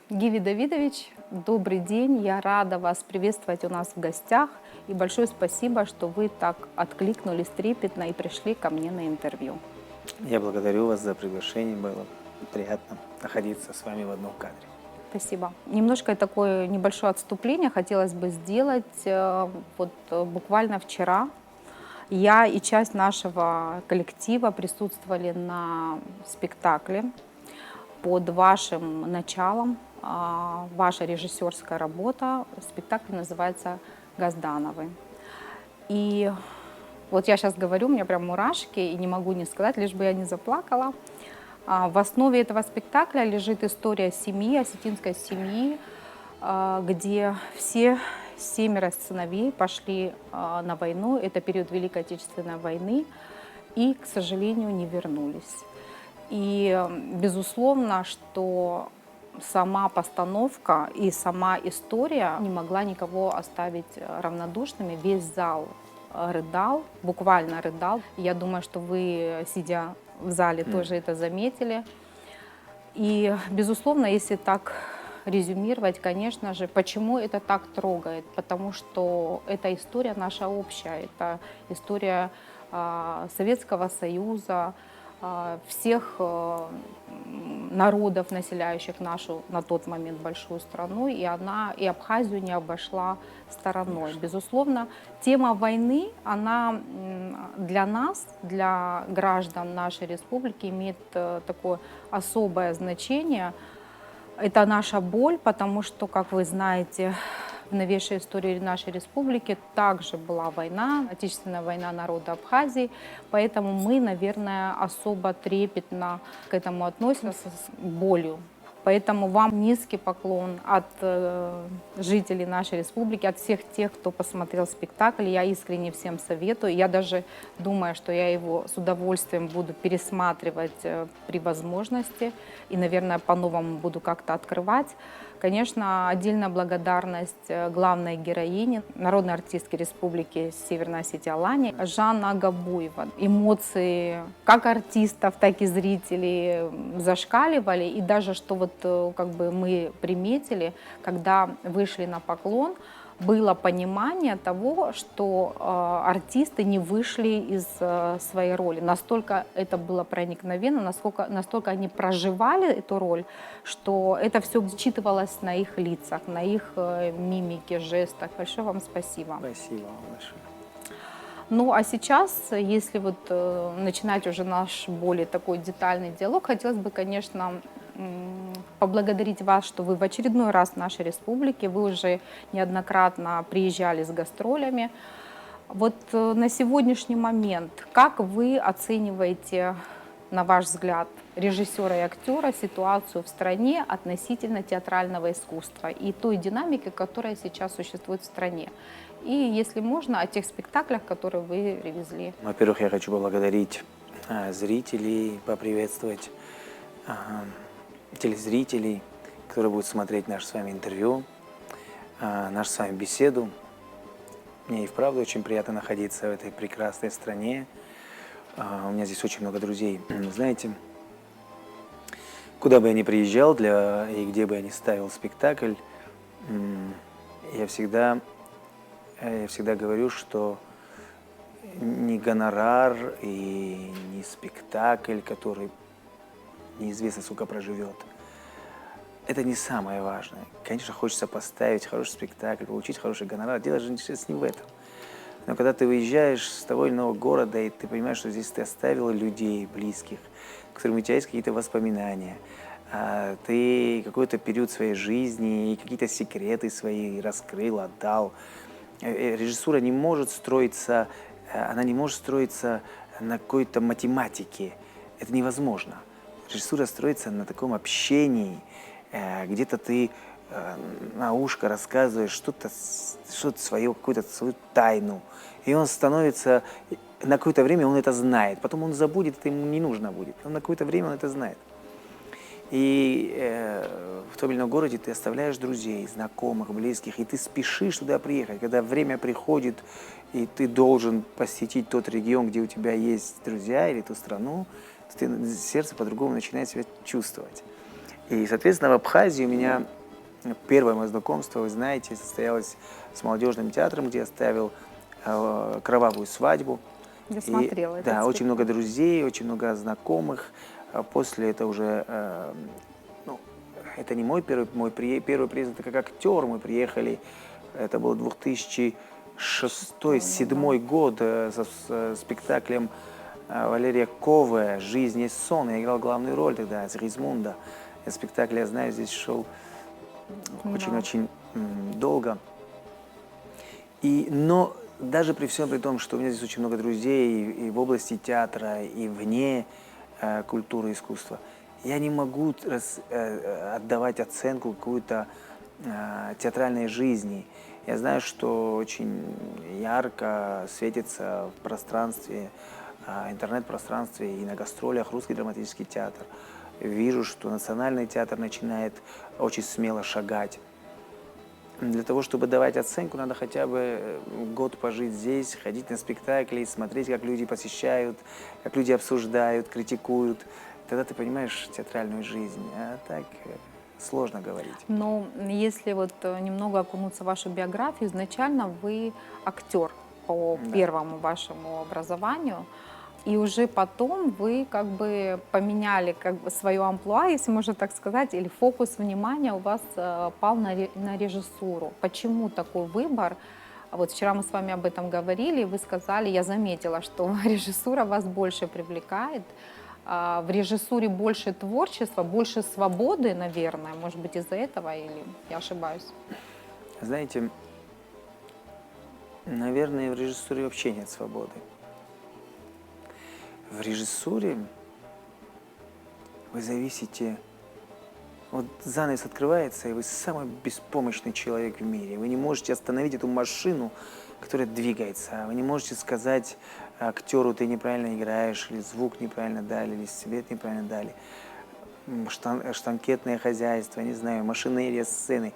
Гиви Давидович, добрый день. Я рада вас приветствовать у нас в гостях. И большое спасибо, что вы так откликнулись трепетно и пришли ко мне на интервью. Я благодарю вас за приглашение. Было приятно находиться с вами в одном кадре. Спасибо. Немножко такое небольшое отступление хотелось бы сделать. Буквально вчера я и часть нашего коллектива присутствовали на спектакле под вашим началом. Ваша режиссерская работа. Спектакль называется «Газдановы». И вот я сейчас говорю, у меня прям мурашки, и не могу не сказать, лишь бы я не заплакала. В основе этого спектакля лежит история семьи, осетинской семьи, где все 7 сыновей пошли на войну. Это период Великой Отечественной войны, и, к сожалению, не вернулись. И, безусловно, что сама постановка и сама история не могла никого оставить равнодушными. Весь зал рыдал, буквально рыдал. Я думаю, что вы, сидя в зале, тоже это заметили. И, безусловно, если так резюмировать, конечно же, почему это так трогает? Потому что эта история наша общая, это история Советского Союза, всех народов, населяющих нашу на тот момент большую страну, и Абхазию не обошла стороной. Безусловно, тема войны, она для нас, для граждан нашей республики имеет такое особое значение. Это наша боль, потому что, как вы знаете, в новейшей истории нашей республики также была война, Отечественная война народа Абхазии, поэтому мы, наверное, особо трепетно к этому относимся с болью. Поэтому вам низкий поклон от жителей нашей республики, от всех тех, кто посмотрел спектакль. Я искренне всем советую. Я даже думаю, что я его с удовольствием буду пересматривать при возможности и, наверное, по-новому буду как-то открывать. Конечно, отдельная благодарность главной героине, народной артистке Республики Северная Осетия Алане, Жанна Агабуева. Эмоции как артистов, так и зрителей зашкаливали. И даже что мы приметили, когда вышли на поклон, было понимание того, что артисты не вышли из своей роли. Настолько это было проникновенно, настолько они проживали эту роль, что это все считывалось на их лицах, на их мимике, жестах. Большое вам спасибо. Спасибо вам большое. Ну а сейчас, если начинать уже наш более такой детальный диалог, хотелось бы, конечно, поблагодарить вас, что вы в очередной раз в нашей республике, вы уже неоднократно приезжали с гастролями. На сегодняшний момент, как вы оцениваете, на ваш взгляд, режиссера и актера ситуацию в стране относительно театрального искусства и той динамики, которая сейчас существует в стране? И, если можно, о тех спектаклях, которые вы привезли. Во-первых, я хочу поблагодарить зрителей, поприветствовать телезрителей, которые будут смотреть наше с вами интервью, нашу с вами беседу. Мне и вправду очень приятно находиться в этой прекрасной стране. У меня здесь очень много друзей. Знаете, куда бы я ни приезжал и где бы я ни ставил спектакль, я всегда говорю, что ни гонорар и ни спектакль, который неизвестно, сколько проживет, это не самое важное. Конечно, хочется поставить хороший спектакль, получить хороший гонорар. Дело же не в этом. Но когда ты выезжаешь с того или иного города, и ты понимаешь, что здесь ты оставил людей, близких, к которым у тебя есть какие-то воспоминания, ты какой-то период своей жизни и какие-то секреты свои раскрыл, отдал. Режиссура не может строиться, она не может строиться на какой-то математике. Это невозможно. Режиссура строится на таком общении, где-то ты на ушко рассказываешь что-то свое, какую-то свою тайну. И он становится, на какое-то время он это знает, потом он забудет, это ему не нужно будет. Но на какое-то время он это знает. И в том или ином городе ты оставляешь друзей, знакомых, близких, и ты спешишь туда приехать. Когда время приходит, и ты должен посетить тот регион, где у тебя есть друзья, или ту страну, сердце по-другому начинает себя чувствовать. И, соответственно, в Абхазии у меня первое мое знакомство, вы знаете, состоялось с молодежным театром, где я ставил «Кровавую свадьбу». Я И, смотрела этот да, очень много спектакль. друзей, очень много знакомых. После это уже, ну, это не мой первый приезд, это как актер мы приехали. Это был 2006-2007 год со спектаклем Валерия Ковы «Жизнь есть сон». Я играл главную роль тогда, Сигизмунда. Этот спектакль, я знаю, здесь шел Да. очень-очень долго. Но даже при всем при том, что у меня здесь очень много друзей и в области театра, и вне культуры и искусства, я не могу отдавать оценку какой-то театральной жизни. Я знаю, что очень ярко светится в пространстве, интернет-пространстве и на гастролях русский драматический театр. Вижу, что национальный театр начинает очень смело шагать. Для того, чтобы давать оценку, надо хотя бы год пожить здесь, ходить на спектакли, смотреть, как люди посещают, как люди обсуждают, критикуют. Тогда ты понимаешь театральную жизнь. А так сложно говорить. Но если вот немного окунуться в вашу биографию, изначально вы актер по Да. первому вашему образованию, и уже потом вы как бы поменяли как бы свое амплуа, если можно так сказать, или фокус внимания у вас пал на режиссуру. Почему такой выбор? Вот вчера мы с вами об этом говорили, и вы сказали, я заметила, что режиссура вас больше привлекает. В режиссуре больше творчества, больше свободы, наверное, может быть, из-за этого, или я ошибаюсь? Знаете, наверное, в режиссуре вообще нет свободы. В режиссуре вы зависите... Вот занавес открывается, и вы самый беспомощный человек в мире. Вы не можете остановить эту машину, которая двигается. Вы не можете сказать актеру, ты неправильно играешь, или звук неправильно дали, или свет неправильно дали. Штанкетное хозяйство, не знаю, машинерия сцены.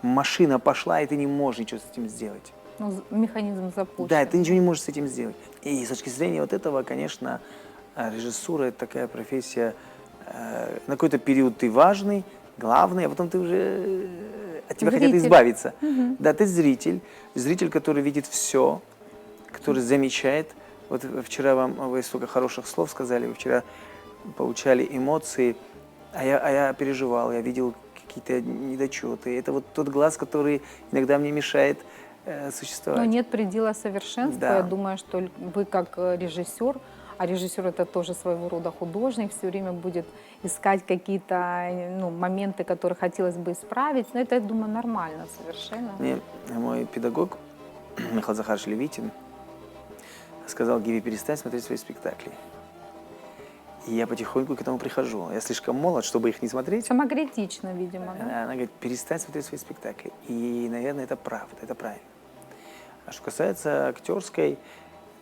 Машина пошла, и ты не можешь ничего с этим сделать. Ну, механизм запущен. Да, ты ничего не можешь с этим сделать. И с точки зрения вот этого, конечно, режиссура – это такая профессия, на какой-то период ты важный, главный, а потом ты уже от тебя хотят Зритель. избавиться. Мгм. Да, ты зритель, который видит все, который замечает. Вот вчера вы столько хороших слов сказали, вы вчера получали эмоции, а я переживал, я видел какие-то недочеты. Это вот тот глаз, который иногда мне мешает существовать. Но нет предела совершенства. Да. Я думаю, что вы как режиссер, а режиссер это тоже своего рода художник, все время будет искать какие-то моменты, которые хотелось бы исправить. Но это, я думаю, нормально совершенно. Мне мой педагог Михаил Захарович Левитин сказал: Гиви, перестань смотреть свои спектакли. И я потихоньку к этому прихожу. Я слишком молод, чтобы их не смотреть. Самокритично, видимо, да? Она говорит: перестань смотреть свои спектакли. И, наверное, это правда, это правильно. А что касается актерской,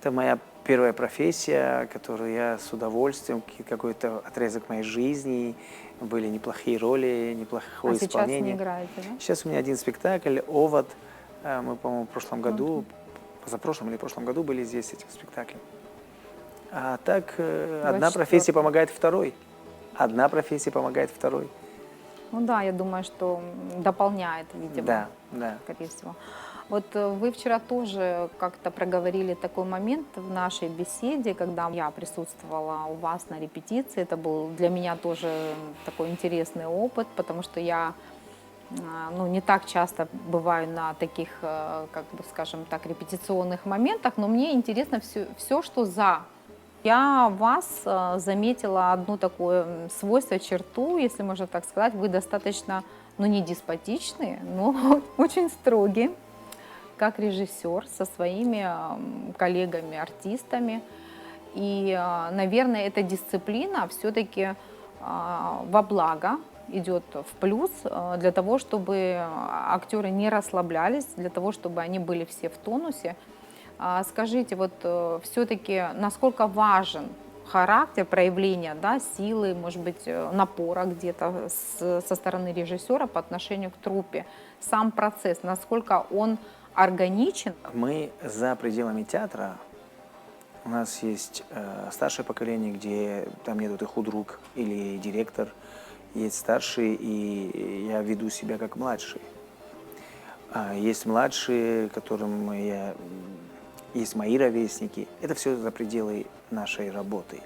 это моя первая профессия, которую я с удовольствием, какой-то отрезок моей жизни, были неплохие роли, неплохое А сейчас исполнение. не играете, да? Сейчас у меня один спектакль «Овод». Мы, по-моему, в прошлом году, позапрошлом или прошлом году были здесь с этим спектаклем. А так, одна 24-й. профессия помогает второй. Одна профессия помогает второй. Ну да, я думаю, что дополняет, видимо, Да, да. скорее всего. Вот вы вчера тоже как-то проговорили такой момент в нашей беседе, когда я присутствовала у вас на репетиции. Это был для меня тоже такой интересный опыт, потому что я не так часто бываю на таких, как бы скажем так, репетиционных моментах, но мне интересно все, что за. Я в вас заметила одну такое свойство, черту, если можно так сказать. Вы достаточно, не деспотичные, но очень строгие, как режиссер со своими коллегами, артистами. И, наверное, эта дисциплина все-таки во благо идет в плюс для того, чтобы актеры не расслаблялись, для того, чтобы они были все в тонусе. Скажите, вот все-таки насколько важен характер, проявления, да, силы, может быть, напора где-то со стороны режиссера по отношению к труппе, сам процесс, насколько он органичен? Мы за пределами театра. У нас есть старшее поколение, где там нету ты худрук или директор, есть старшие, и я веду себя как младший. А есть младшие, есть мои ровесники. Это все за пределы нашей работы.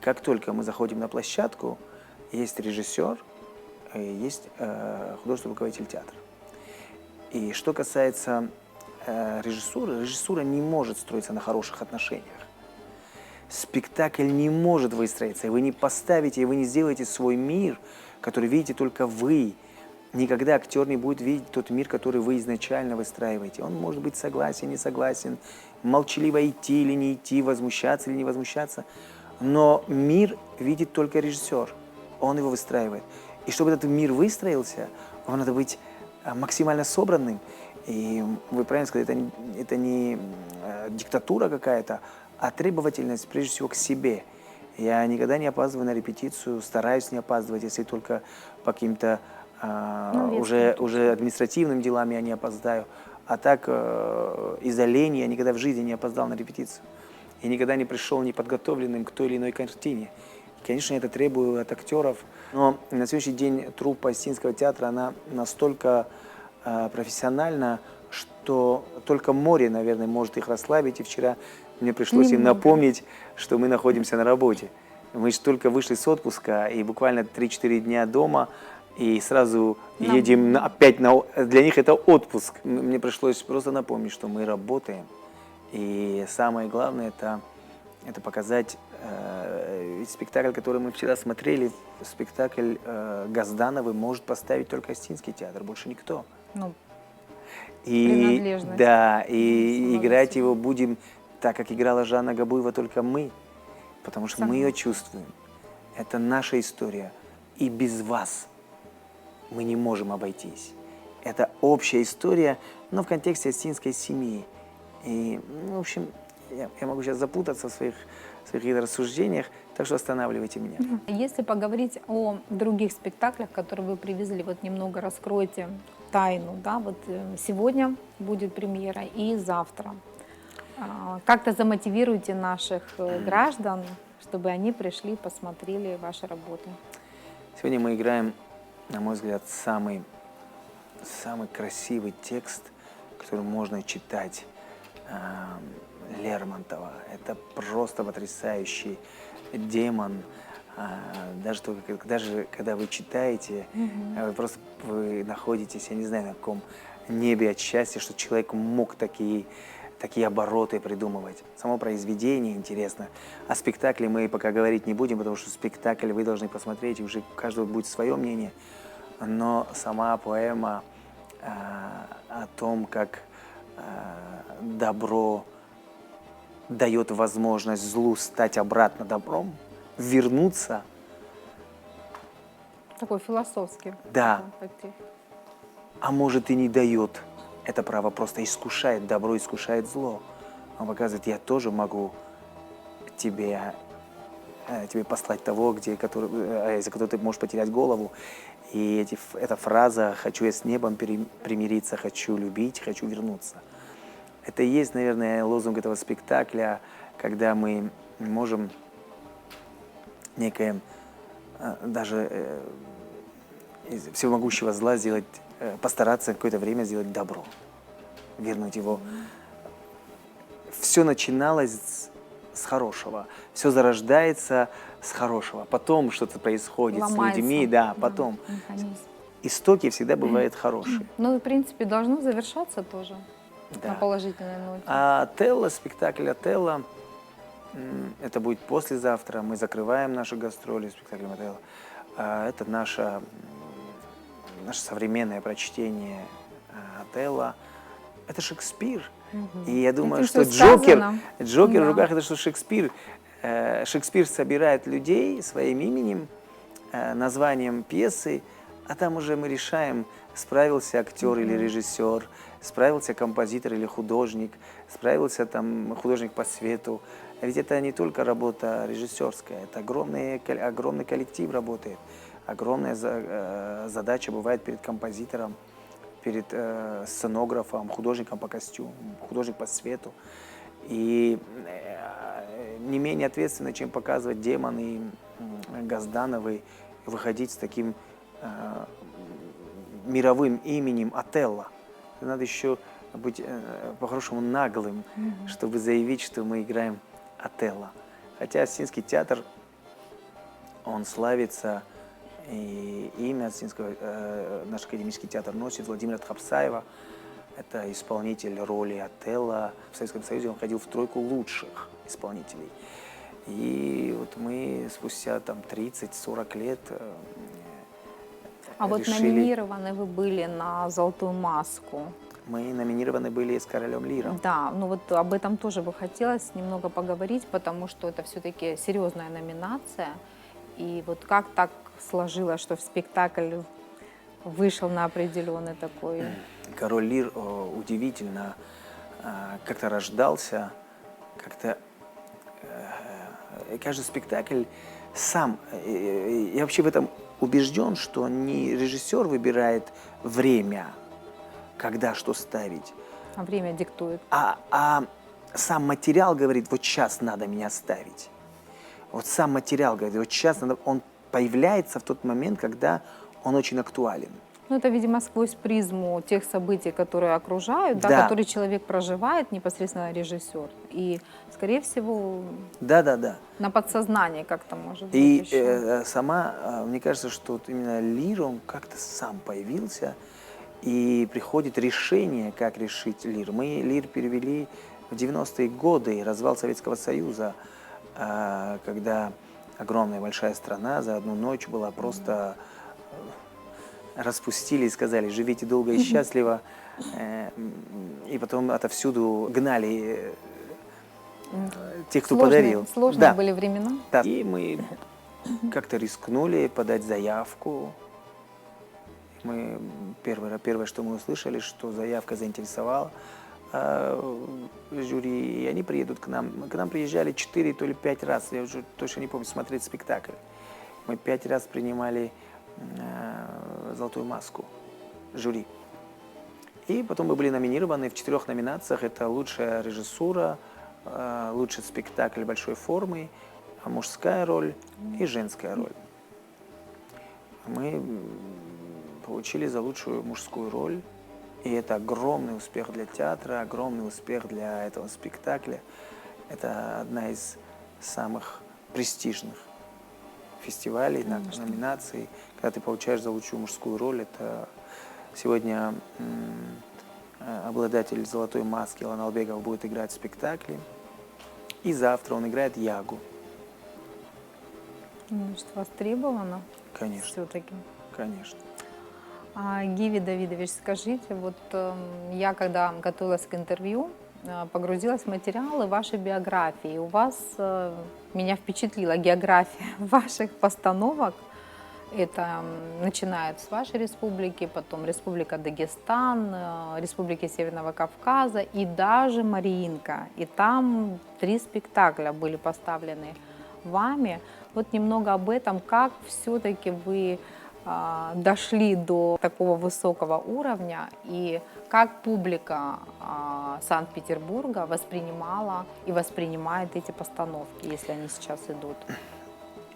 Как только мы заходим на площадку, есть режиссер, есть художественный руководитель театра. И что касается режиссуры, режиссура не может строиться на хороших отношениях. Спектакль не может выстроиться, и вы не поставите, и вы не сделаете свой мир, который видите только вы. Никогда актер не будет видеть тот мир, который вы изначально выстраиваете. Он может быть согласен, не согласен, молчаливо идти или не идти, возмущаться или не возмущаться. Но мир видит только режиссер, он его выстраивает. И чтобы этот мир выстроился, вам надо быть максимально собранным. И вы правильно сказали, это не диктатура какая-то, а требовательность, прежде всего, к себе. Я никогда не опаздываю на репетицию, стараюсь не опаздывать, если только по каким-то уже административным делам я не опоздаю. А так, из-за лени я никогда в жизни не опоздал на репетицию. И никогда не пришел неподготовленным к той или иной картине. И, конечно, это требую от актеров. Но на сегодняшний день труппа Осетинского театра, она настолько профессиональна, что только море, наверное, может их расслабить. И вчера мне пришлось им напомнить, что мы находимся на работе. Мы же только вышли с отпуска, и буквально 3-4 дня дома, и сразу едем опять Для них это отпуск. Мне пришлось просто напомнить, что мы работаем. И самое главное, это показать ведь спектакль, который мы вчера смотрели, спектакль Газдановой может поставить только Осетинский театр, больше никто. Принадлежность. Да, и играть его будем так, как играла Жанна Габуева, только мы, потому что мы ее чувствуем. Это наша история, и без вас мы не можем обойтись. Это общая история, но в контексте осетинской семьи. И, в общем, я могу сейчас запутаться в своих рассуждениях, так что останавливайте меня. Если поговорить о других спектаклях, которые вы привезли, вот немного раскройте тайну, да, вот сегодня будет премьера и завтра. Как-то замотивируйте наших граждан, чтобы они пришли, посмотрели ваши работы. Сегодня мы играем, на мой взгляд, самый красивый текст, который можно читать, Лермонтова. Это просто потрясающий демон. Даже когда вы читаете, вы находитесь, я не знаю, на каком небе от счастья, что человек мог такие обороты придумывать. Само произведение интересно. О спектакле мы пока говорить не будем, потому что спектакль вы должны посмотреть, и уже у каждого будет свое мнение. Но сама поэма о том, как добро дает возможность злу стать обратно добром, вернуться. Такой философский. Да. А может и не дает. Это право просто искушает добро, искушает зло. Он показывает, я тоже могу тебе послать того, за который ты можешь потерять голову. И эта фраза «хочу я с небом примириться, хочу любить, хочу вернуться». Это и есть, наверное, лозунг этого спектакля, когда мы можем некое, даже из всемогущего зла постараться какое-то время сделать добро, вернуть его. Все начиналось с хорошего, все зарождается с хорошего, потом что-то происходит с людьми, потом. Истоки всегда бывают хорошие. Ну и, в принципе, должно завершаться тоже на положительной ноте. А Отелло, спектакль Отелло, это будет послезавтра. Мы закрываем наши гастроли спектаклем Отелло. Это наше современное прочтение Отелло. Это Шекспир. И я думаю, что Джокер в руках — это что Шекспир. Шекспир собирает людей своим именем, названием пьесы, а там уже мы решаем, справился актер или режиссер, справился композитор или художник, справился там художник по свету. Ведь это не только работа режиссерская, это огромный коллектив работает. Огромная задача бывает перед композитором, перед сценографом, художником по костюму, художник по свету. И не менее ответственно, чем показывать демоны Газдановой, выходить с таким мировым именем Отелло. Надо еще быть по-хорошему наглым, чтобы заявить, что мы играем Отелло. Хотя Осетинский театр, он славится, и имя Осетинского, наш академический театр носит Владимира Тхапсаева. Это исполнитель роли Отелло. В Советском Союзе он входил в тройку лучших исполнителей. И вот мы спустя там 30-40 лет А вот решили... номинированы вы были на «Золотую маску». Мы номинированы были с «Королем Лиром». Да, ну вот об этом тоже бы хотелось немного поговорить, потому что это все-таки серьезная номинация. И вот как так сложилось, что в спектакль вышел на определенный такой... «Король Лир» удивительно как-то рождался, как-то каждый спектакль сам. Я вообще в этом убежден, что не режиссер выбирает время, когда что ставить, А время диктует. а сам материал говорит, вот сейчас надо меня ставить. Вот сам материал говорит, вот сейчас надо, он появляется в тот момент, когда он очень актуален. Ну, это, видимо, сквозь призму тех событий, которые окружают, да, Да. которые человек проживает, непосредственно режиссер. И, скорее всего, Да. на подсознании как-то может быть И еще. мне кажется, что вот именно Лир, он как-то сам появился, и приходит решение, как решить Лир. Мы Лир перевели в 90-е годы, развал Советского Союза, когда огромная большая страна за одну ночь была просто... распустили и сказали, живите долго и счастливо, и потом отовсюду гнали тех, кто подарил. Сложные Да. были времена. Да. И мы как-то рискнули подать заявку. Мы первое, что мы услышали, что заявка заинтересовала жюри, и они приедут к нам. К нам приезжали 4 то ли 5 раз, я уже точно не помню, смотреть спектакль. Мы 5 раз принимали «Золотую маску» жюри. И потом мы были номинированы в 4 номинациях. Это лучшая режиссура, лучший спектакль большой формы, мужская роль и женская роль. Мы получили за лучшую мужскую роль. И это огромный успех для театра, огромный успех для этого спектакля. Это одна из самых престижных фестивалей, номинаций. Когда ты получаешь за лучшую мужскую роль, это сегодня обладатель «Золотой маски» Илан Албегов будет играть в спектакле. И завтра он играет Ягу. Значит, востребовано Конечно, все-таки. конечно. Гиви Давидович, скажите, вот я, когда готовилась к интервью, погрузилась в материалы вашей биографии. У вас, меня впечатлила география ваших постановок. Это начинает с вашей республики, потом Республика Дагестан, Республики Северного Кавказа и даже Мариинка. И там 3 спектакля были поставлены вами. Вот немного об этом, как все-таки вы дошли до такого высокого уровня и как публика Санкт-Петербурга воспринимала и воспринимает эти постановки, если они сейчас идут.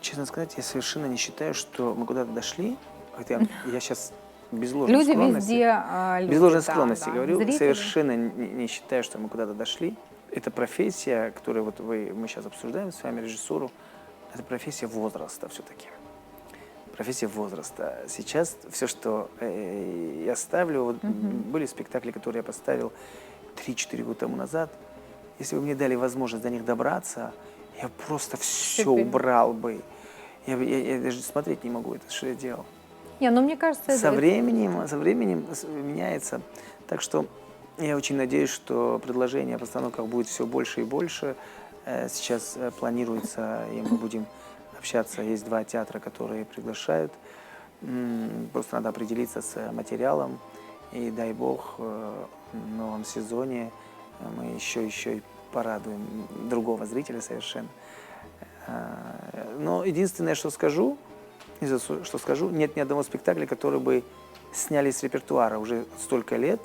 Честно сказать, я совершенно не считаю, что мы куда-то дошли. Хотя я сейчас без ложной Люди скромности, везде без ложной да, скромности да. говорю, Зрители. совершенно не считаю, что мы куда-то дошли. Это профессия, которую вот мы сейчас обсуждаем с вами, режиссуру, это профессия возраста все-таки. Профессия возраста. Сейчас все, что я ставлю, вот были спектакли, которые я поставил 3-4 года тому назад. Если бы мне дали возможность до них добраться, я просто все убрал бы. Я даже смотреть не могу, это что я делал. Не, ну мне кажется, Со временем меняется. Так что я очень надеюсь, что предложение о постановках будет все больше и больше. Сейчас планируется, и мы будем общаться. Есть 2 театра, которые приглашают. Просто надо определиться с материалом. И дай бог, в новом сезоне мы еще и порадуем другого зрителя совершенно. Но единственное, что скажу, нет ни одного спектакля, который бы сняли с репертуара уже столько лет,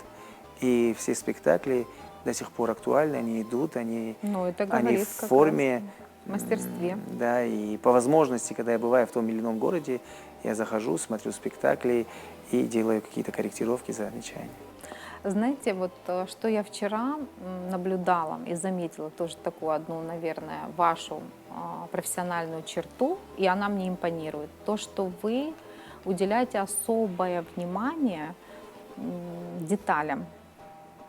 и все спектакли до сих пор актуальны, они идут, они в форме, мастерстве. Да, и по возможности, когда я бываю в том или ином городе, я захожу, смотрю спектакли и делаю какие-то корректировки, замечания. Знаете, вот что я вчера наблюдала и заметила тоже такую одну, наверное, вашу профессиональную черту, и она мне импонирует. То, что вы уделяете особое внимание деталям.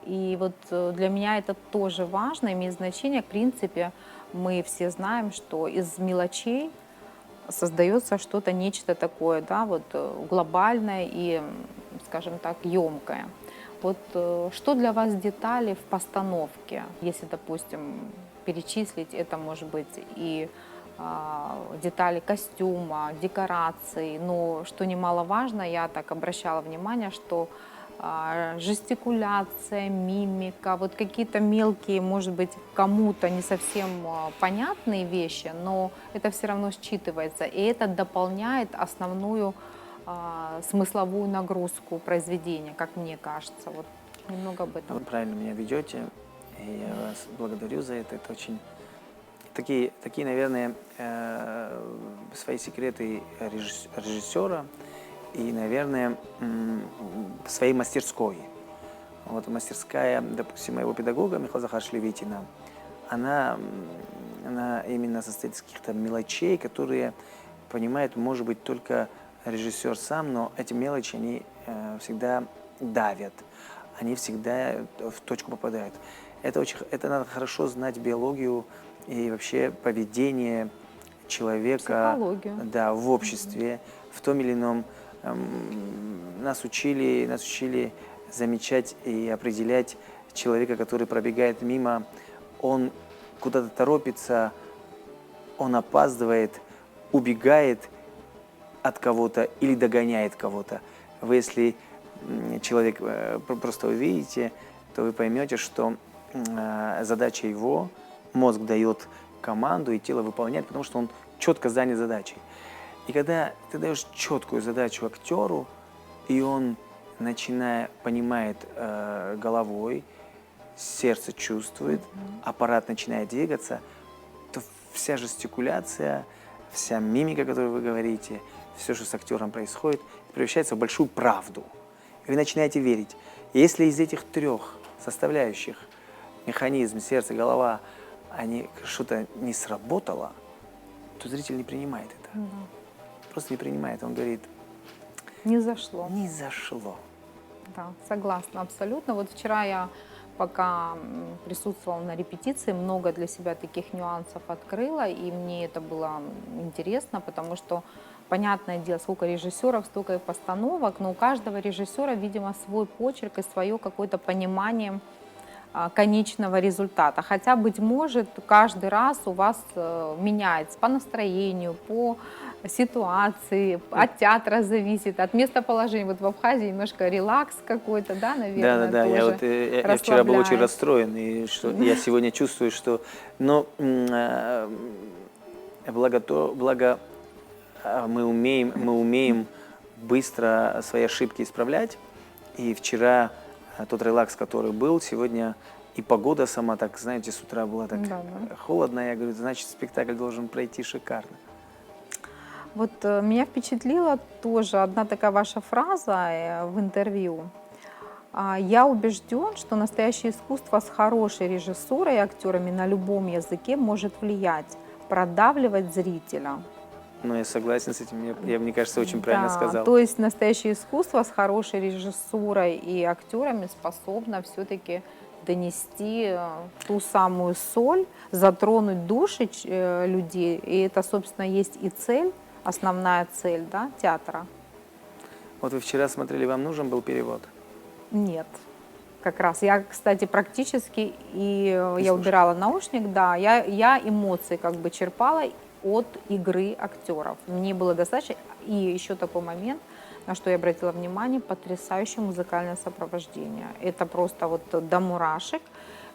И вот для меня это тоже важно, имеет значение. В принципе, мы все знаем, что из мелочей создается что-то, нечто такое, да, вот глобальное и, скажем так, емкое. Вот что для вас детали в постановке? Если, допустим, перечислить, это может быть и детали костюма, декораций, но что немаловажно, я так обращала внимание, что жестикуляция, мимика, вот какие-то мелкие, может быть, кому-то не совсем понятные вещи, но это все равно считывается, и это дополняет основную смысловую нагрузку произведения, как мне кажется. Вот немного об этом. Вы правильно меня ведете, и я вас благодарю за это. Это очень такие, наверное, свои секреты режиссера и, наверное, своей мастерской. Вот мастерская, допустим, моего педагога Михаила Захаровича Левитина, она именно состоит из каких-то мелочей, которые понимает, может быть, только режиссер сам, но эти мелочи, они всегда давят, они всегда в точку попадают. Это надо хорошо знать биологию и вообще поведение человека, да, в обществе, в том или ином. Нас учили замечать и определять человека, который пробегает мимо, он куда-то торопится, он опаздывает, убегает от кого-то или догоняет кого-то. Вы, если человек просто увидите, то вы поймете, что задача его, мозг дает команду, и тело выполняет, потому что он четко занят задачей. И когда ты даешь четкую задачу актеру, и он, понимает головой, сердце чувствует, аппарат начинает двигаться, то вся жестикуляция, вся мимика, которую вы говорите, все, что с актером происходит, превращается в большую правду. И вы начинаете верить. И если из этих трех составляющих, механизм, сердце, голова, что-то не сработало, то зритель не принимает это. Просто не принимает. Он говорит, не зашло. Не зашло. Да, согласна, абсолютно. Вот вчера я, пока присутствовала на репетиции, много для себя таких нюансов открыла, и мне это было интересно, потому что, понятное дело, сколько режиссеров, столько и постановок, но у каждого режиссера, видимо, свой почерк и свое какое-то понимание конечного результата. Хотя, быть может, каждый раз у вас меняется по настроению, по ситуации, от театра зависит, от местоположения. Вот в Абхазии немножко релакс какой-то, да, наверное, Да. Я вчера был очень расстроен, и что я сегодня чувствую, что... Но благо мы умеем быстро свои ошибки исправлять. И вчера тот релакс, который был, сегодня и погода сама, так, знаете, с утра была так холодно. Я говорю, значит, спектакль должен пройти шикарно. Вот меня впечатлила тоже одна такая ваша фраза в интервью. Я убежден, что настоящее искусство с хорошей режиссурой и актерами на любом языке может влиять, продавливать зрителя. Ну, я согласен с этим. Мне кажется, очень правильно сказал. То есть настоящее искусство с хорошей режиссурой и актерами способно все-таки донести ту самую соль, затронуть души людей. И это, собственно, есть и цель, основная цель, да, театра. Вот вы вчера смотрели, вам нужен был перевод? Нет. Как раз. Я, кстати, практически, я убирала наушник, да, я эмоции как бы черпала от игры актеров. Мне было достаточно. И еще такой момент, на что я обратила внимание, потрясающее музыкальное сопровождение. Это просто вот до мурашек.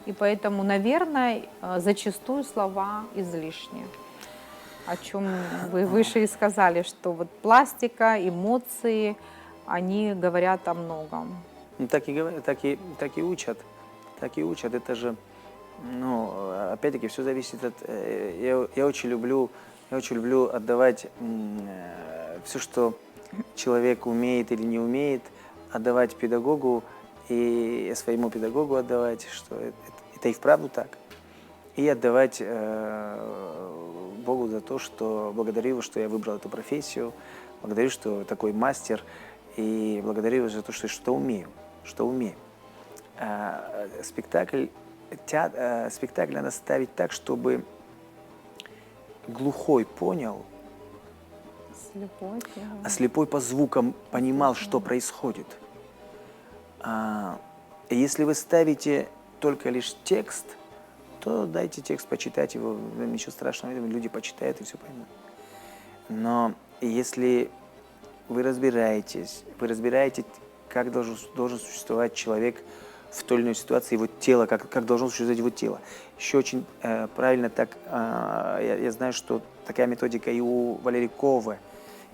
И поэтому, наверное, зачастую слова излишни. О чем вы выше и сказали, что вот пластика, эмоции, они говорят о многом. Ну, так и учат. Это же, опять-таки, все зависит от... Я очень люблю отдавать все, что человек умеет или не умеет, отдавать педагогу и своему педагогу отдавать, что это и вправду так. И отдавать Богу за то, что благодарю его, что я выбрал эту профессию, благодарю, что такой мастер, и благодарю его за то, что умею, что умею. Спектакль надо ставить так, чтобы глухой понял, Слепой. а слепой по звукам понимал, что происходит. Если вы ставите только лишь текст, то дайте текст почитать его, ничего страшного, люди почитают и все поймут. Но если вы разбираете, как должен существовать человек в той или иной ситуации, его тело, как должно существовать его тело. Еще очень правильно так, я знаю, что такая методика и у Валерия Ковы.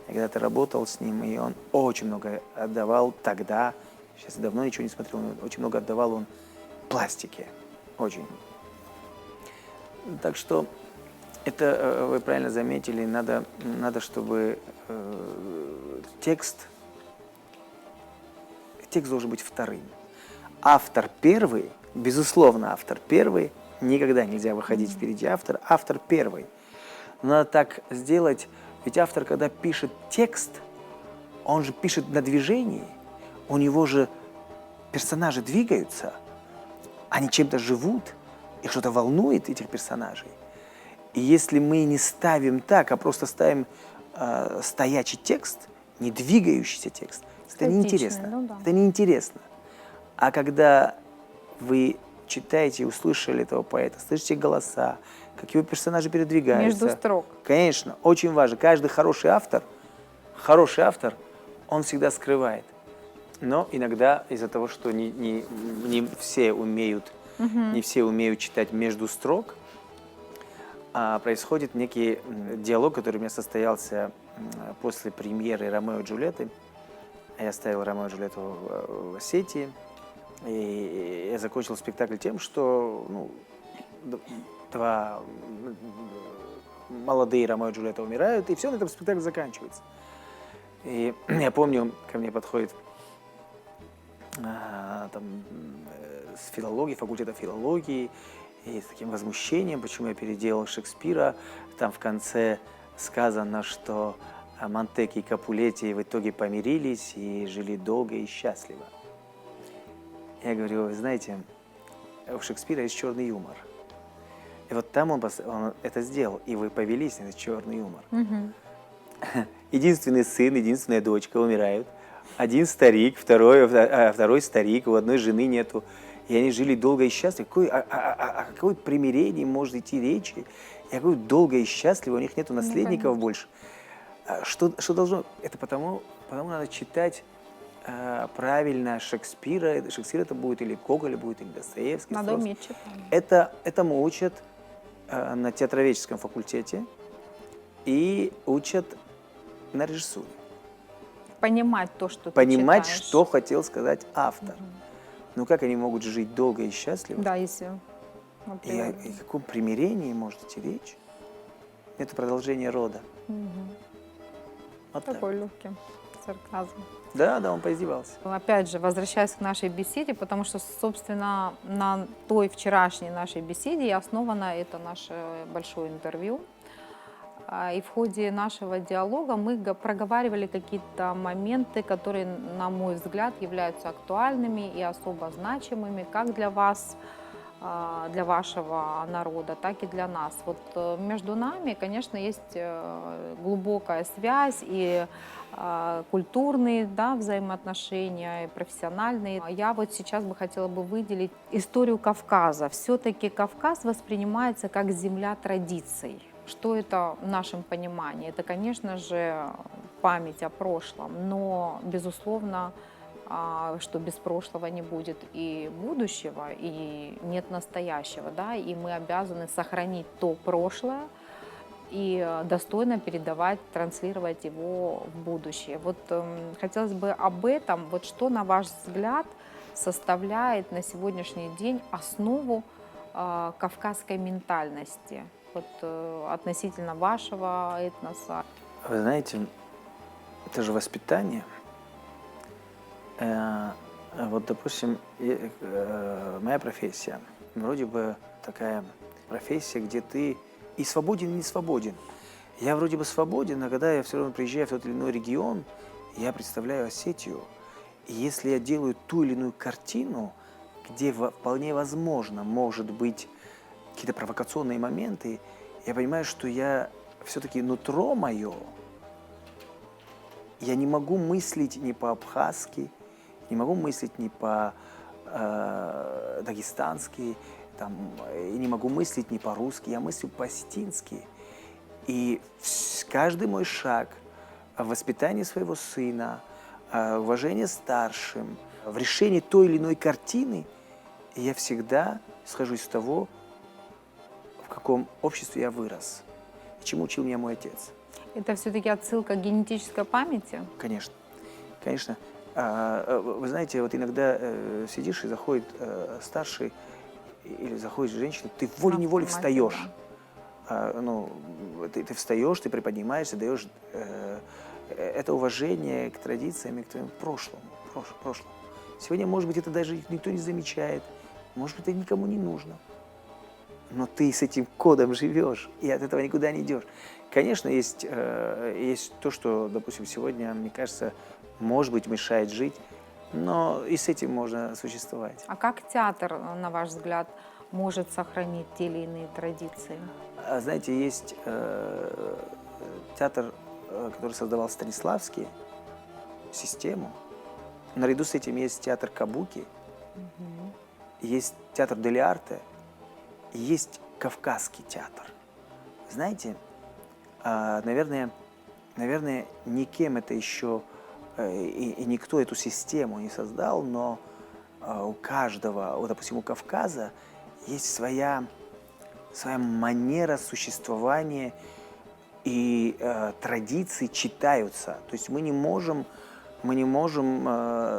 Я когда-то работал с ним, и он очень много отдавал тогда, сейчас давно ничего не смотрел, но очень много отдавал он пластике, очень. Так что это вы правильно заметили, надо чтобы текст должен быть вторым. Автор первый, безусловно, автор первый, никогда нельзя выходить впереди автора, автор первый. Но надо так сделать, ведь автор, когда пишет текст, он же пишет на движении, у него же персонажи двигаются, они чем-то живут, их что-то волнует, этих персонажей. И если мы не ставим так, а просто ставим стоячий текст, не двигающийся текст, это неинтересно. Ну да. Это неинтересно. А когда вы читаете и услышали этого поэта, слышите голоса, как его персонажи передвигаются. Между строк. Конечно, очень важно. Каждый хороший автор, он всегда скрывает. Но иногда из-за того, что не все умеют, не все умеют читать между строк, происходит некий диалог, который у меня состоялся после премьеры «Ромео и Джульетты». Я ставил «Ромео и Джульетту» в Осетии, и я закончил спектакль тем, что два молодые Ромео и Джульетта умирают, и все, на этом спектакль заканчивается. И я помню, ко мне подходит с филологии, факультета филологии, и с таким возмущением, почему я переделал Шекспира. Там в конце сказано, что Монтеки и Капулетти в итоге помирились и жили долго и счастливо. Я говорю, вы знаете, у Шекспира есть черный юмор. И вот там он это сделал, и вы повелись на этот черный юмор. Единственный сын, единственная дочка умирают. Один старик, второй старик, у одной жены нету. И они жили долго и счастливо. О какой примирении может идти речи? И какое долго и счастливо, у них нету наследников больше. Что должно? Это потому надо читать правильно Шекспира. Шекспир это будет или Гоголь будет, или Достоевский. Надо уметь читать. Этому учат на театроведческом факультете и учат на режиссуре. Понимать то, что Понимать, ты читаешь. что хотел сказать автор. Ну как они могут жить долго и счастливо? Да, если... И о каком примирении может идти речь? Это продолжение рода. Вот Такой легкий сарказм. Да, он поиздевался. Опять же, возвращаясь к нашей беседе, потому что, собственно, на той вчерашней нашей беседе и основано это наше большое интервью. И в ходе нашего диалога мы проговаривали какие-то моменты, которые, на мой взгляд, являются актуальными и особо значимыми как для вас, для вашего народа, так и для нас. Вот между нами, конечно, есть глубокая связь и культурные, да, взаимоотношения, и профессиональные. Я вот сейчас бы хотела бы выделить историю Кавказа. Все-таки Кавказ воспринимается как земля традиций. Что это в нашем понимании? Это, конечно же, память о прошлом, но, безусловно, что без прошлого не будет и будущего, и нет настоящего, да, и мы обязаны сохранить то прошлое и достойно передавать, транслировать его в будущее. Вот хотелось бы об этом, вот что, на ваш взгляд, составляет на сегодняшний день основу кавказской ментальности, вот относительно вашего этноса? Вы знаете, это же воспитание. Вот, допустим, моя профессия, вроде бы такая профессия, где ты и свободен, и не свободен. Я вроде бы свободен, а когда я все равно приезжаю в тот или иной регион, я представляю Осетию. И если я делаю ту или иную картину, где вполне возможно, может быть, какие-то провокационные моменты, я понимаю, что я все-таки нутро мое, я не могу мыслить ни по-абхазски, не могу мыслить ни по-дагестански, и не могу мыслить ни по-русски, я мыслю по-осетински. И каждый мой шаг в воспитании своего сына, уважении старшим, в решении той или иной картины, я всегда исхожу из того, в каком обществе я вырос, и чему учил меня мой отец. Это все-таки отсылка к генетической памяти? Конечно, конечно. Вы знаете, вот иногда сидишь и заходит старший или заходит женщина, ты волей-неволей встаешь. Ты встаешь, ты приподнимаешься, даешь это уважение к традициям и к твоему прошлому. Сегодня, может быть, это даже никто не замечает, может быть, это никому не нужно. Но ты с этим кодом живешь, и от этого никуда не идешь. Конечно, есть то, что, допустим, сегодня, мне кажется, может быть, мешает жить, но и с этим можно существовать. А как театр, на ваш взгляд, может сохранить те или иные традиции? Знаете, есть театр, который создавал Станиславский, систему. Наряду с этим есть театр Кабуки, есть театр Дель Арте, есть Кавказский театр. Знаете, наверное, никем это еще и никто эту систему не создал, но у каждого, вот, допустим, у Кавказа есть своя манера существования, и традиции читаются. То есть мы не можем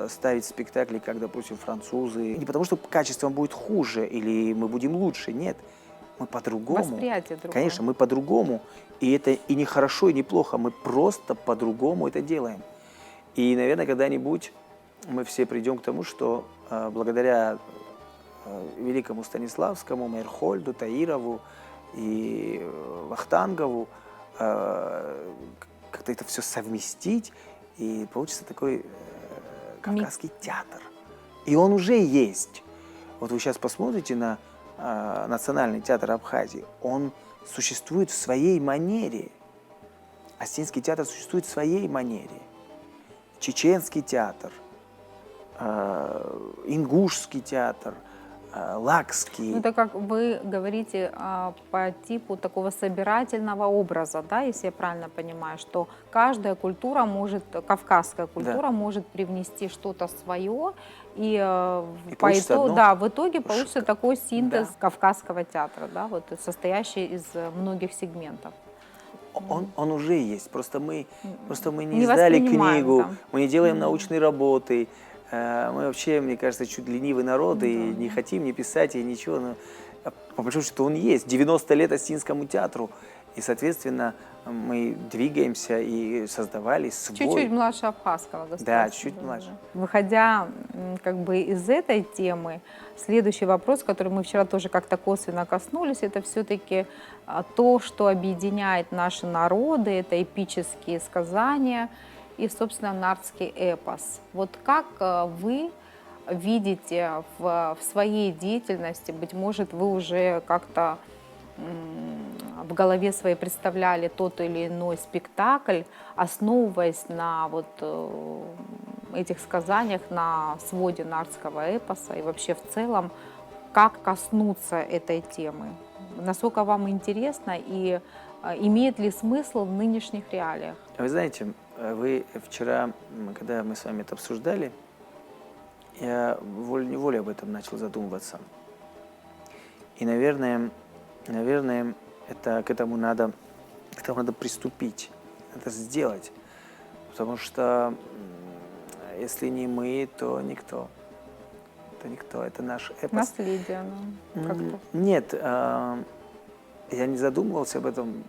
ставить спектакли, как, допустим, французы. Не потому, что качество будет хуже или мы будем лучше, нет. Мы по-другому. Восприятие другое. Конечно, мы по-другому. И это и не хорошо, и не плохо. Мы просто по-другому это делаем. И, наверное, когда-нибудь мы все придем к тому, что благодаря великому Станиславскому, Мейрхольду, Таирову и Вахтангову как-то это все совместить, и получится такой кавказский театр. И он уже есть. Вот вы сейчас посмотрите на Национальный театр Абхазии. Он существует в своей манере. Осетинский театр существует в своей манере. Чеченский театр, ингушский театр, лакский. Это как вы говорите по типу такого собирательного образа, да, если я правильно понимаю, что каждая культура может, кавказская культура может привнести что-то свое, и в итоге получится такой синтез кавказского театра, да, вот, состоящий из многих сегментов. Он уже есть, просто мы не издали книгу, мы не делаем научные работы. Мы вообще, мне кажется, чуть ленивый народ, и не хотим не писать, и ничего. Но по большому счету он есть. 90 лет Осетинскому театру. И, соответственно, мы двигаемся и создавали свой. Чуть-чуть младше абхазского государства. Да, чуть младше. Выходя как бы из этой темы, следующий вопрос, который мы вчера тоже как-то косвенно коснулись, это все-таки то, что объединяет наши народы, это эпические сказания и, собственно, нардский эпос. Вот как вы видите в своей деятельности, быть может, вы уже как-то в голове своей представляли тот или иной спектакль, основываясь на вот этих сказаниях, на своде нардского эпоса и вообще в целом, как коснуться этой темы? Насколько вам интересно и имеет ли смысл в нынешних реалиях? Вы знаете, вы вчера, когда мы с вами это обсуждали, я волей-неволей об этом начал задумываться. И, наверное, к этому надо приступить, это сделать. Потому что если не мы, то никто. Это никто, это наш эпос. Наследие. Нет, я не задумывался об этом.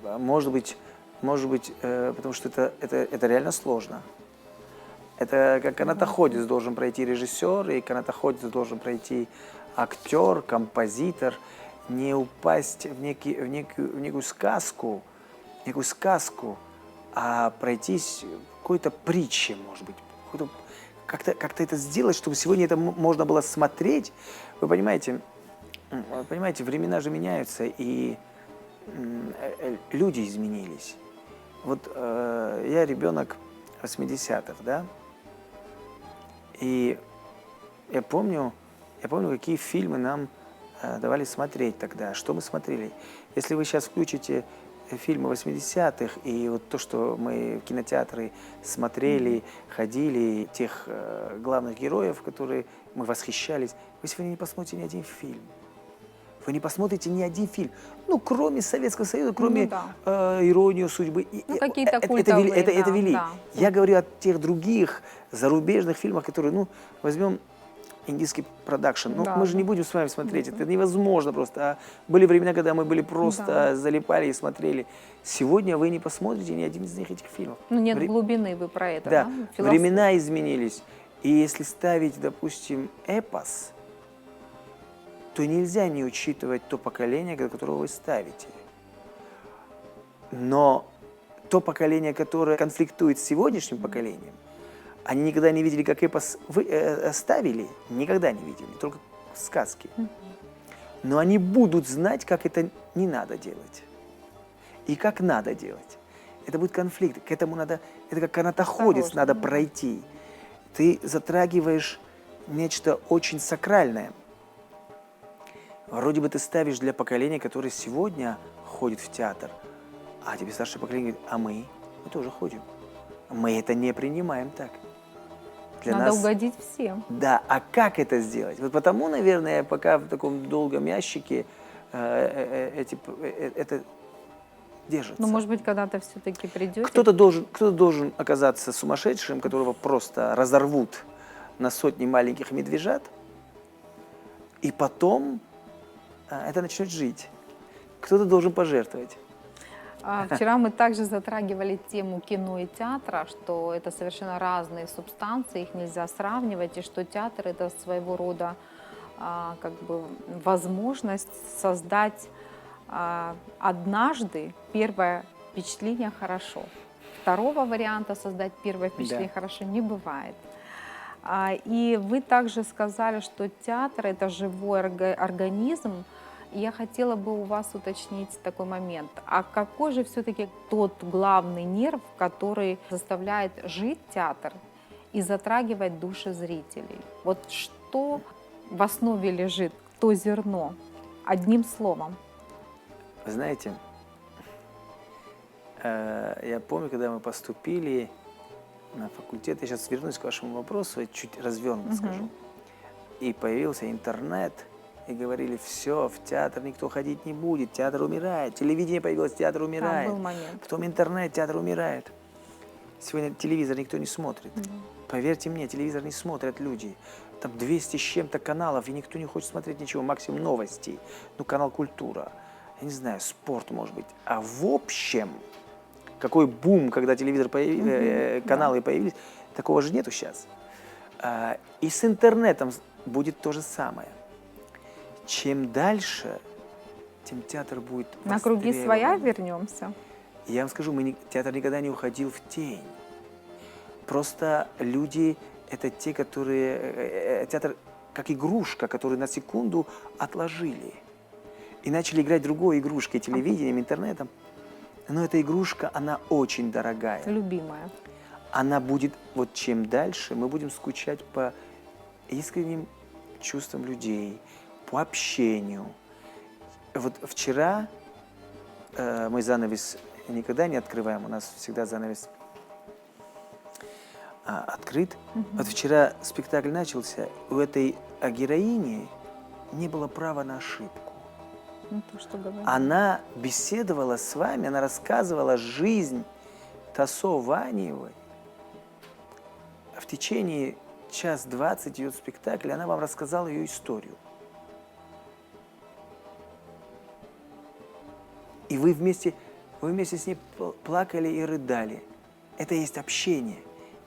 Может быть, Может быть, потому что это реально сложно. Это как канатоходец должен пройти режиссер, и канатоходец должен пройти актер, композитор, не упасть в некую сказку, а пройтись какой-то притче, может быть, как-то это сделать, чтобы сегодня это можно было смотреть. Вы понимаете, времена же меняются, и люди изменились. Вот я ребенок 80-х, да, и я помню, какие фильмы нам давали смотреть тогда, что мы смотрели. Если вы сейчас включите фильмы 80-х, и вот то, что мы в кинотеатры смотрели, ходили, тех главных героев, которые мы восхищались, вы сегодня не посмотрите ни один фильм. Вы не посмотрите ни один фильм. Ну, кроме Советского Союза, кроме «Иронию судьбы». Ну, какие-то культовые, это вели. да. Я говорю о тех других зарубежных фильмах, которые, ну, возьмем индийский продакшн. Ну, мы же не будем с вами смотреть. Это невозможно просто. А были времена, когда мы были просто залипали и смотрели. Сегодня вы не посмотрите ни один из них этих фильмов. Ну, нет глубины, вы про это, да? Да? Времена изменились. И если ставить, допустим, эпос, то нельзя не учитывать то поколение, которого вы ставите. Но то поколение, которое конфликтует с сегодняшним поколением, они никогда не видели, как эпос ставили, никогда не видели, только сказки. Но они будут знать, как это не надо делать. И как надо делать. Это будет конфликт, к этому надо, это как канатоходец надо пройти. Ты затрагиваешь нечто очень сакральное. Вроде бы ты ставишь для поколения, которое сегодня ходит в театр, а тебе старшее поколение говорит, а мы тоже ходим. Мы это не принимаем так. Для надо угодить всем. Да, а как это сделать? Вот потому, наверное, пока в таком долгом ящике это держится. Ну, может быть, когда-то все-таки придете. Кто-то должен оказаться сумасшедшим, которого просто разорвут на сотни маленьких медвежат, и потом это начнет жить. Кто-то должен пожертвовать. Вчера мы также затрагивали тему кино и театра, что это совершенно разные субстанции, их нельзя сравнивать, и что театр — это своего рода как бы возможность создать однажды первое впечатление хорошо. Второго варианта создать первое впечатление хорошо не бывает. И вы также сказали, что театр — это живой организм. Я хотела бы у вас уточнить такой момент. А какой же все-таки тот главный нерв, который заставляет жить театр и затрагивать души зрителей? Вот что в основе лежит, то зерно, одним словом? Вы знаете, я помню, когда мы поступили на факультет, я сейчас вернусь к вашему вопросу, я чуть развернуто скажу, и появился интернет, и говорили, все, в театр никто ходить не будет, театр умирает. Телевидение появилось, театр умирает. Был момент. Потом интернет, театр умирает. Сегодня телевизор никто не смотрит. Поверьте мне, телевизор не смотрят люди. Там 200 с чем-то каналов, и никто не хочет смотреть ничего, максимум новости. Ну, канал «Культура», я не знаю, спорт, может быть. А в общем, какой бум, когда телевизор каналы появились, такого же нету сейчас. И с интернетом будет то же самое. Чем дальше, тем театр будет на круги своя вернемся. Я вам скажу, театр никогда не уходил в тень. Просто люди — это те, которые... Театр как игрушка, которую на секунду отложили. И начали играть другой игрушкой, телевидением, интернетом. Но эта игрушка, она очень дорогая. Любимая. Она будет... Вот чем дальше, мы будем скучать по искренним чувствам людей, по общению. Вот вчера мы занавес никогда не открываем, у нас всегда занавес открыт. Вот вчера спектакль начался, у этой героини не было права на ошибку. Ну, то, что она беседовала с вами, она рассказывала жизнь Тасо Ваниевой. В течение 1:20 идет спектакль, она вам рассказала ее историю. И вы вместе, вы вместе с ней плакали и рыдали. Это есть общение.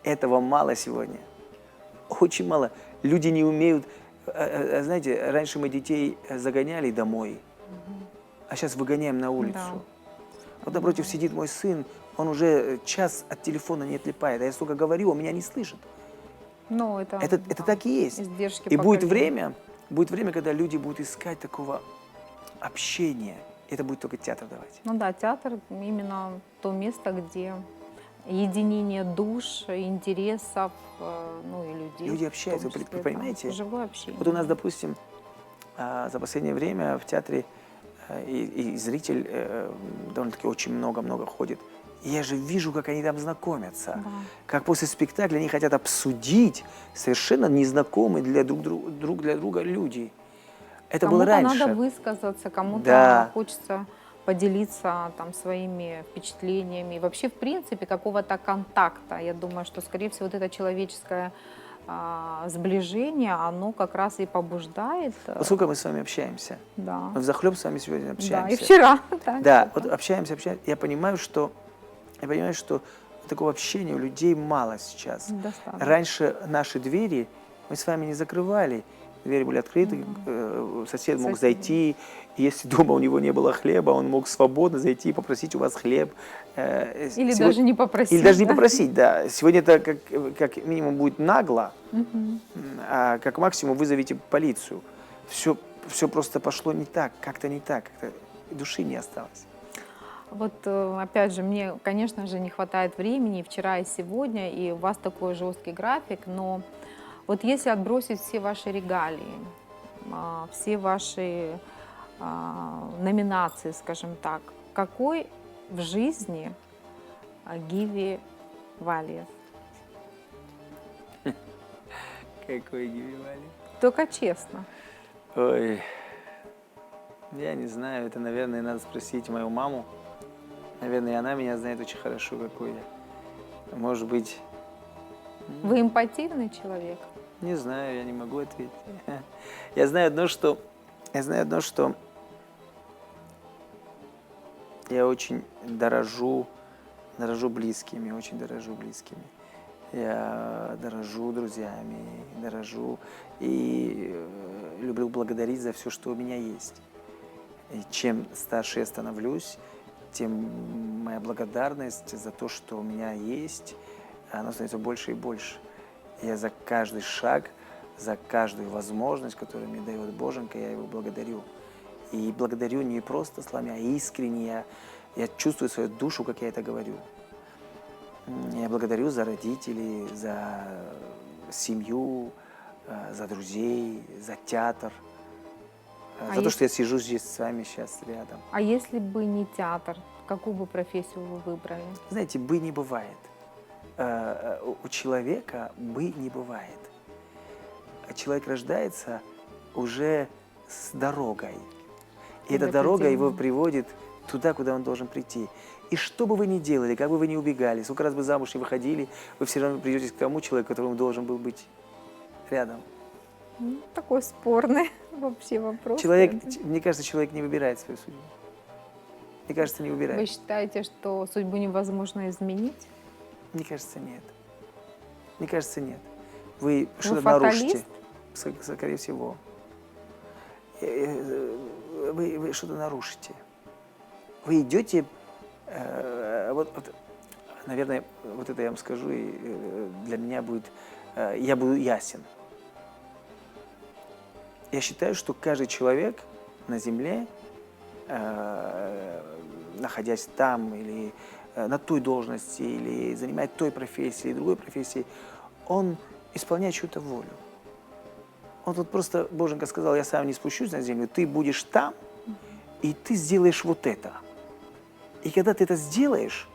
Этого мало сегодня. Очень мало. Люди не умеют. Знаете, раньше мы детей загоняли домой, а сейчас выгоняем на улицу. Да. Вот напротив сидит мой сын, он уже час от телефона не отлипает. А я столько говорю, он меня не слышит. Ну, это Это так и есть. издержки И будет поколения. время, когда люди будут искать такого общения. Это будет только театр давать. Ну да, театр именно то место, где единение душ, интересов, ну и людей. Люди в общаются, том вы числе, понимаете? да, живое общение. Вот у нас, допустим, за последнее время в театре и зритель довольно-таки очень много ходит. И я же вижу, как они там знакомятся. Да. Как после спектакля они хотят обсудить совершенно незнакомые друг для друга люди. Это было Кому-то раньше. надо высказаться, кому-то Да. хочется поделиться там своими впечатлениями. И вообще, в принципе, какого-то контакта. Я думаю, что, скорее всего, вот это человеческое сближение, оно как раз и побуждает. Поскольку мы с вами общаемся, Да. мы взахлеб с вами сегодня Да, общаемся. и вчера. так Да, же, вот да. общаемся. Я понимаю, что такого общения у людей мало сейчас. Достаточно. Раньше наши двери мы с вами не закрывали. Двери были открыты, сосед мог Соседи. зайти. И если дома у него не было хлеба, он мог свободно зайти и попросить у вас хлеб. Или даже не попросить. Или даже не да? попросить, да. Сегодня это как минимум будет нагло, Мгм. а как максимум вызовите полицию. Все просто пошло не так, как-то не так, как-то души не осталось. Вот опять же, мне, конечно же, не хватает времени и вчера, и сегодня, и у вас такой жесткий график, но вот если отбросить все ваши регалии, все ваши номинации, скажем так, какой в жизни Гиви Вальес? Какой Гививали? Только честно. Ой, я не знаю, это, наверное, надо спросить мою маму. Наверное, и она меня знает очень хорошо, какой я. Может быть, Вы импативный человек? не знаю, я не могу ответить. Я знаю одно, что я очень дорожу близкими, очень дорожу близкими. Я дорожу друзьями, дорожу и люблю благодарить за все, что у меня есть. И чем старше я становлюсь, тем моя благодарность за то, что у меня есть, она становится больше и больше. Я за каждый шаг, за каждую возможность, которую мне дает Боженька, я его благодарю. И благодарю не просто словами, а искренне. Я чувствую свою душу, как я это говорю. Я благодарю за родителей, за семью, за друзей, за театр, за то, если- что я сижу здесь с вами сейчас рядом. А если бы не театр, какую бы профессию вы выбрали? Знаете, «бы» не бывает. У человека «бы» не бывает. Человек рождается уже с дорогой. И эта дорога его приводит туда, куда он должен прийти. И что бы вы ни делали, как бы вы ни убегали, сколько раз бы замуж не выходили, вы все равно придете к тому человеку, которому должен был быть рядом. Ну, такой спорный вообще вопрос. Мне кажется, человек не выбирает свою судьбу. Мне кажется, не Вы выбирает. считаете, что судьбу невозможно изменить? Мне кажется, нет. Мне кажется, нет. Вы что-то фаталист? нарушите. Скорее всего. Вы что-то нарушите. Вы идете, наверное, вот это я вам скажу, и для меня будет, я буду ясен. Я считаю, что каждый человек на земле, находясь там или на той должности, или занимая той профессией, другой профессией, он исполняет чью-то волю. Он тут просто, Боженька сказал, я сам не спущусь на землю, ты будешь там, и ты сделаешь вот это. И когда ты это сделаешь,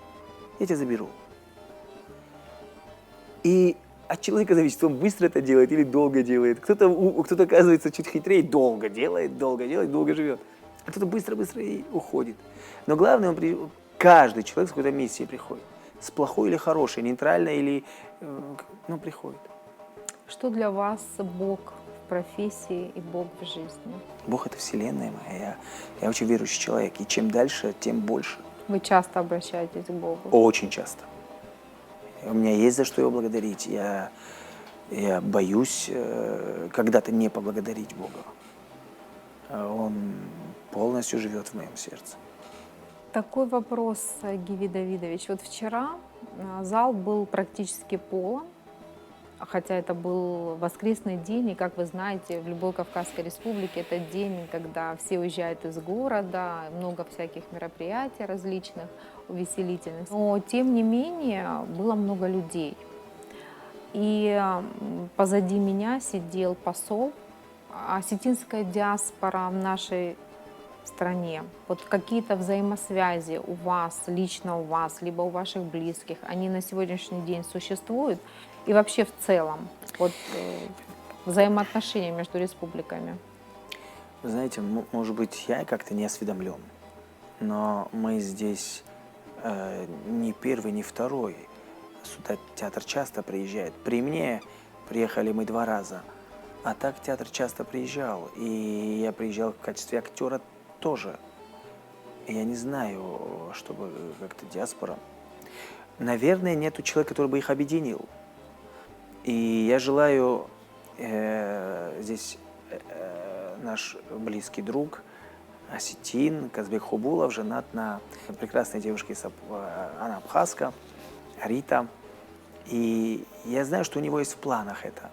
я тебя заберу. И от человека зависит, он быстро это делает или долго делает. Кто-то оказывается чуть хитрее, долго делает, долго живет. А кто-то быстро и уходит. Но главное, каждый человек с какой-то миссией приходит. С плохой или хорошей, нейтральной или... приходит. Что для вас Бог в профессии и Бог в жизни? Бог – это вселенная моя. Я очень верующий человек. И чем дальше, тем больше. Вы часто обращаетесь к Богу? Очень часто. У меня есть за что его благодарить. Я боюсь когда-то не поблагодарить Бога. Он полностью живет в моем сердце. Такой вопрос, Гиви Давидович. Вот вчера зал был практически полон, хотя это был воскресный день, и, как вы знаете, в любой Кавказской республике это день, когда все уезжают из города, много всяких мероприятий различных, увеселительных. Но, тем не менее, было много людей. И позади меня сидел посол, осетинская диаспора в нашей стране. Вот какие-то взаимосвязи у вас, лично у вас, либо у ваших близких, они на сегодняшний день существуют? И вообще в целом, вот взаимоотношения между республиками? Вы знаете, может быть, я как-то не осведомлен, но мы здесь не первый, не второй. Сюда театр часто приезжает. При мне приехали мы 2 раза, а так театр часто приезжал. И я приезжал в качестве актера тоже. И я не знаю, чтобы как-то диаспора. Наверное, нету человека, который бы их объединил. И я желаю здесь наш близкий друг осетин Казбек Хубулов женат на прекрасной девушке, она абхазка, Рита. И я знаю, что у него есть в планах это.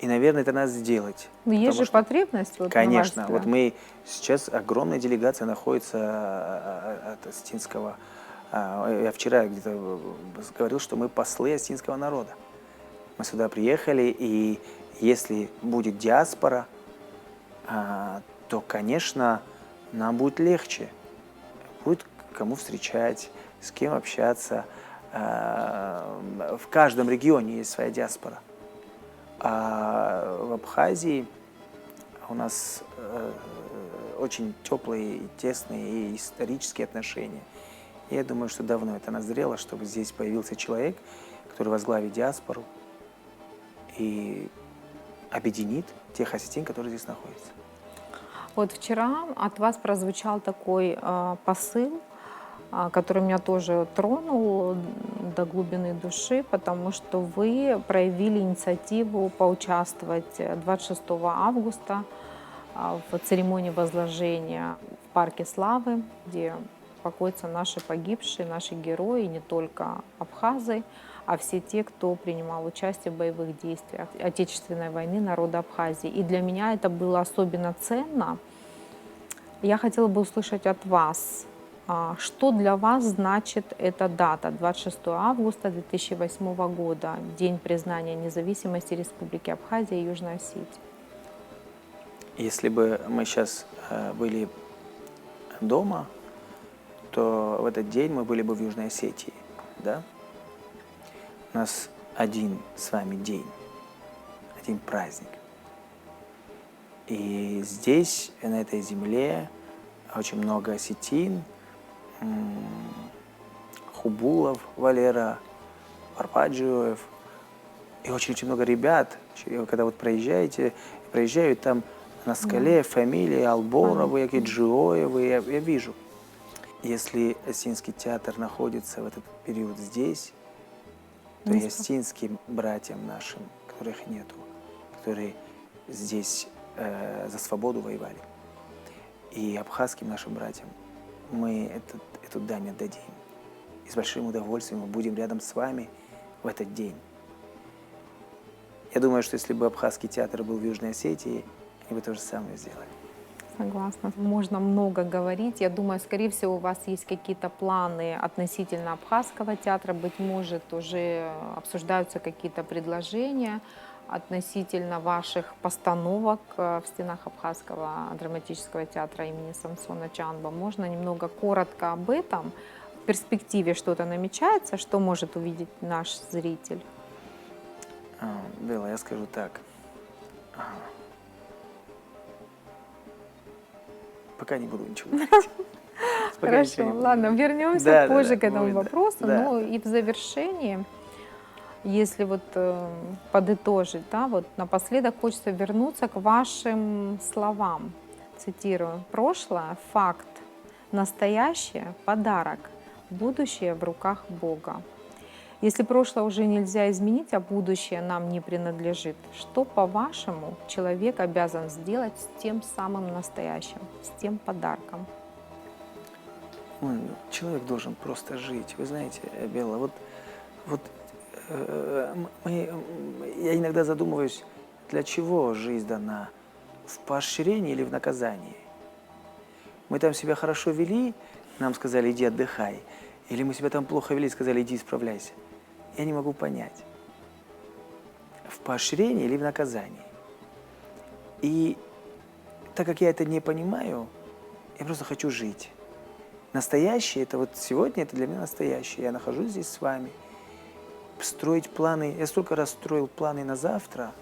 И, наверное, это надо сделать. Но есть же потребность. Вот, конечно. на ваш Вот мы сейчас, огромная делегация находится от осетинского. Я вчера где-то говорил, что мы послы осетинского народа. Мы сюда приехали, и если будет диаспора, то, конечно, нам будет легче. Будет кому встречать, с кем общаться. В каждом регионе есть своя диаспора. А в Абхазии у нас очень теплые, тесные и исторические отношения. И я думаю, что давно это назрело, чтобы здесь появился человек, который возглавит диаспору и объединит тех осетин, которые здесь находятся. Вот вчера от вас прозвучал такой посыл, который меня тоже тронул до глубины души, потому что вы проявили инициативу поучаствовать 26 августа в церемонии возложения в Парке Славы, где покоятся наши погибшие, наши герои, не только абхазы, а все те, кто принимал участие в боевых действиях Отечественной войны народа Абхазии. И для меня это было особенно ценно. Я хотела бы услышать от вас, что для вас значит эта дата, 26 августа 2008 года, День признания независимости Республики Абхазия и Южной Осетии? Если бы мы сейчас были дома, то в этот день мы были бы в Южной Осетии, да? У нас один с вами день, один праздник. И здесь, на этой земле, очень много осетин, Хубулов, Валера, Арпаджиев, и очень много ребят, когда вот проезжают там на скале фамилии Алборовы, Джиоевы, я вижу. Если осетинский театр находится в этот период здесь, то и осетинским братьям нашим, которых нету, которые здесь за свободу воевали, и абхазским нашим братьям, мы эту дань отдадим. И с большим удовольствием мы будем рядом с вами в этот день. Я думаю, что если бы абхазский театр был в Южной Осетии, они бы то же самое сделали. Согласна. Можно много говорить. Я думаю, скорее всего, у вас есть какие-то планы относительно абхазского театра. Быть может, уже обсуждаются какие-то предложения относительно ваших постановок в стенах Абхазского драматического театра имени Самсона Чанба. Можно немного коротко об этом? В перспективе что-то намечается? Что может увидеть наш зритель? Белла, я скажу так. Пока не буду ничего говорить. Хорошо, ладно, вернемся позже к этому вопросу. Да. Ну и в завершении, если вот подытожить, да, вот напоследок хочется вернуться к вашим словам. Цитирую: «Прошлое – факт, Настоящее – подарок, будущее в руках Бога. Если прошлое уже нельзя изменить, а будущее нам не принадлежит, что, по-вашему, человек обязан сделать с тем самым настоящим, с тем подарком? Человек должен просто жить. Вы знаете, Белла, вот я иногда задумываюсь, для чего жизнь дана? В поощрении или в наказании? Мы там себя хорошо вели, нам сказали, иди отдыхай. Или мы себя там плохо вели, сказали, иди исправляйся. Я не могу понять, в поощрении или в наказании. И так как я это не понимаю, я просто хочу жить. Настоящее, это вот сегодня, это для меня настоящее. Я нахожусь здесь с вами. Строить планы, я столько раз строил планы на завтра.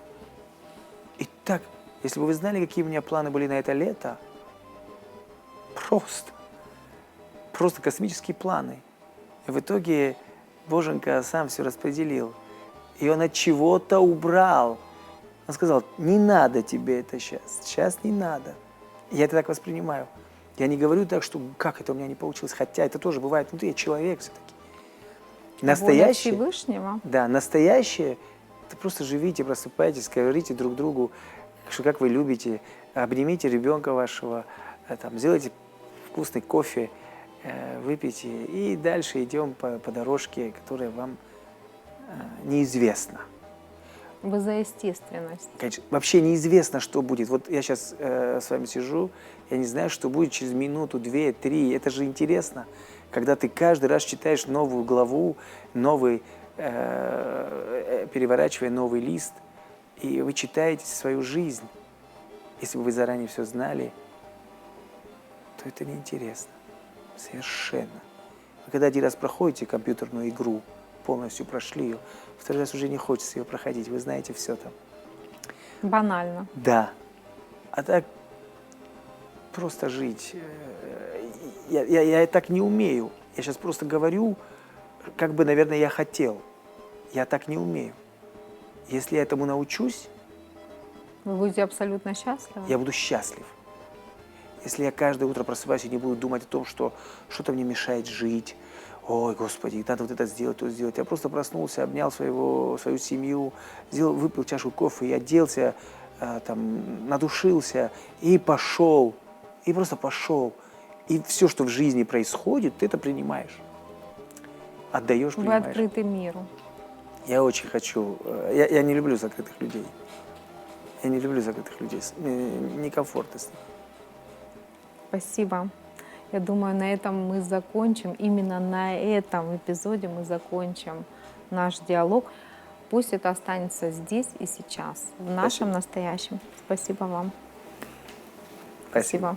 И так, если бы вы знали, какие у меня планы были на это лето, просто космические планы. И в итоге Боженька сам все распределил. И он от чего-то убрал. Он сказал, не надо тебе это сейчас не надо. Я это так воспринимаю. Я не говорю так, что как это у меня не получилось, хотя это тоже бывает внутри, я человек все-таки. Настоящее, Воля Всевышнего? да, настоящее, это просто живите, просыпайтесь, говорите друг другу, что как вы любите, обнимите ребенка вашего, там, сделайте вкусный кофе, выпейте, и дальше идем по дорожке, которая вам неизвестна. Вы за естественность. Конечно, вообще неизвестно, что будет. Вот я сейчас с вами сижу, я не знаю, что будет через минуту, 2, 3. Это же интересно, когда ты каждый раз читаешь новую главу, переворачивая новый лист, и вы читаете свою жизнь. Если бы вы заранее все знали, то это неинтересно. Совершенно. Вы когда один раз проходите компьютерную игру, полностью прошли ее, второй раз уже не хочется ее проходить, вы знаете все там. Банально. Да. А так просто жить. Я так не умею. Я сейчас просто говорю, как бы, наверное, я хотел. Я так не умею. Если я этому научусь, Вы будете абсолютно счастливы? я буду счастлив. Если я каждое утро просыпаюсь и не буду думать о том, что что-то мне мешает жить, ой, Господи, надо вот это сделать, то сделать. Я просто проснулся, обнял свою семью, выпил чашку кофе и оделся, там, надушился и пошел. И просто пошел. И все, что в жизни происходит, ты это принимаешь. Отдаешь, Вы принимаешь. открыты миру. Я очень хочу. Я не люблю закрытых людей. Я не люблю закрытых людей. Мне некомфортно с ними. Спасибо. Я думаю, на этом мы закончим. Именно на этом эпизоде мы закончим наш диалог. Пусть это останется здесь и сейчас, в нашем настоящем. Спасибо вам. Спасибо. Спасибо.